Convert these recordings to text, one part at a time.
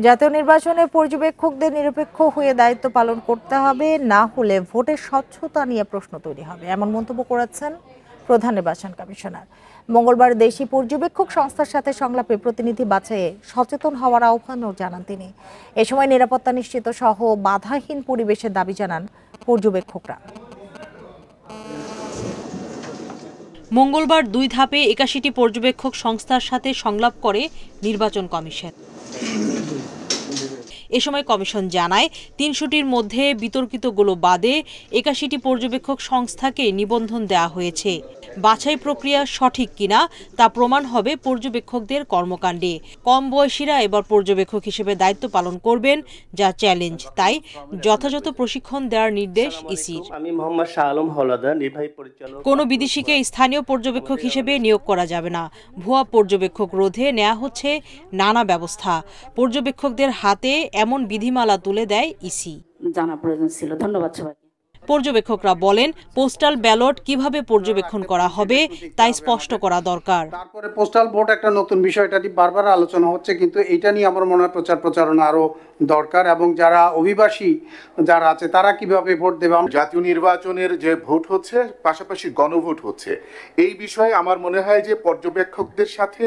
জাতীয় নির্বাচনে পর্যবেক্ষকদের নিরপেক্ষ হয়ে দায়িত্ব পালন করতে হবে, না হলে ভোটের স্বচ্ছতা নিয়ে প্রশ্ন তৈরি হবে, এমন মন্তব্য করেছেন প্রধান নির্বাচন কমিশনার। মঙ্গলবার দেশি পর্যবেক্ষক সংস্থার সাথে সংলাপে প্রতিনিধি বাছাইয়ে সচেতন হওয়ার আহ্বানও জানান তিনি। এ সময় নিরাপত্তা নিশ্চিত সহ বাধাহীন পরিবেশের দাবি জানান পর্যবেক্ষকরা। মঙ্গলবার 2 ধাপে 81টি পর্যবেক্ষক সংস্থার সাথে সংলাপ করে নির্বাচন কমিশন। এ সময় কমিশন জানায় 300টির মধ্যে বিতর্কিতগুলো বাদে 81টি পর্যবেক্ষক সংস্থাকে নিবন্ধন দেওয়া হয়েছে। বাছাই প্রক্রিয়া সঠিক কিনা তা প্রমাণ হবে পর্যবেক্ষকদের কর্মকাণ্ডে। কম বয়সীরা এবার পর্যবেক্ষক হিসেবে দায়িত্ব পালন করবেন, যা চ্যালেঞ্জ। তাই যথাযথ প্রশিক্ষণ দেওয়ার নির্দেশ ইসির। আমি মোহাম্মদ শাহ আলম হাওলাদার, নির্বাহী পরিচালক। কোনো বিদেশিকে স্থানীয় পর্যবেক্ষক হিসেবে নিয়োগ করা যাবে না। ভুয়া পর্যবেক্ষক রোধে নেওয়া হচ্ছে নানা ব্যবস্থা। পর্যবেক্ষকদের হাতে এমন বিধিমালা তুলে দেয় ইসি। জানা প্রয়োজন ছিল। ধন্যবাদ সবাইকে। পর্যবেক্ষকরা বলেন, পোস্টাল ব্যালট কিভাবে পর্যবেক্ষণ করা হবে তাই স্পষ্ট করা দরকার। তারপরে পোস্টাল ভোট একটা নতুন বিষয়, এটা বারবার আলোচনা হচ্ছে, কিন্তু এটা নিয়ে আমার মনে হয় প্রচারণা আরো দরকার, এবং যারা অভিবাসী যারা আছে তারা কিভাবে ভোট দেবে। জাতীয় নির্বাচনের যে ভোট হচ্ছে পাশাপাশি গণভোট হচ্ছে, এই বিষয়ে আমার মনে হয় যে পর্যবেক্ষকদের সাথে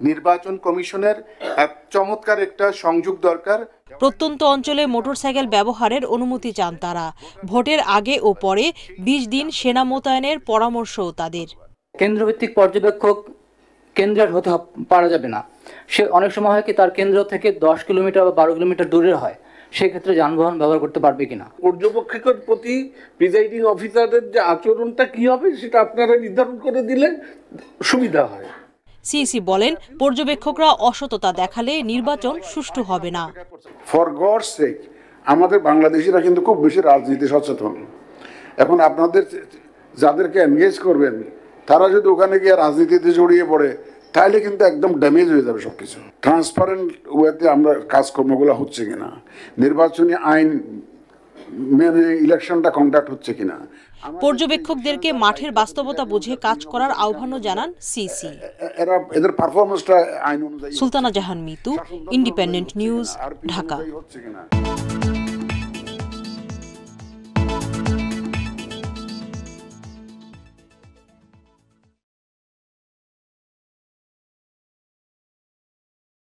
নির্বাচন কমিশনের চমৎকার একটা সংযোগ দরকার। প্রত্যন্ত অঞ্চলে মোটরসাইকেল ব্যবহারের অনুমতি চান তারা। ভোটের আগে ও পরে 20 দিন সেনা মোতায়েনের পরামর্শও তাদের। কেন্দ্রভিত্তিক পর্যবেক্ষক কেন্দ্রের হতে পারা যাবে না। সে অনেক সময় হয় কি তার কেন্দ্র থেকে 10 কিলোমিটার বা 12 কিলোমিটার দূরের হয়, সেক্ষেত্রে যানবাহন ব্যবহার করতে পারবে কিনা। পর্যবেক্ষকের প্রতি প্রিজাইডিং অফিসারের যে আচরণটা কি হবে সেটা আপনারা নির্ধারণ করে দিলে সুবিধা হয়। সিইসি বলেন, পর্যবেক্ষকরা অসততা দেখালে নির্বাচন সুষ্ঠু হবে না। ফর গডস সেক, আমাদের বাংলাদেশিরা কিন্তু খুব বেশি রাজনীতি সচেতন। এখন আপনাদের যাদেরকে এনগেজ করবেন তারা যদি ওখানে গিয়ে রাজনীতিতে জড়িয়ে পড়ে তাহলে কিন্তু একদম ড্যামেজ হয়ে যাবে সবকিছু। ট্রান্সপারেন্ট ওয়েতে আমরা কাজকর্মগুলো হচ্ছে কিনা, নির্বাচনী আইন মেনে ইলেকশনটা কন্ডাক্ট হচ্ছে কিনা। পর্যবেক্ষকদেরকে মাঠের বাস্তবতা বুঝে কাজ করার আহ্বানও জানান সিইসি। এদের পারফরমেন্সটা আইন অনুযায়ী। সুলতানা জাহান মিতু, ইন্ডিপেন্ডেন্ট নিউজ, ঢাকা।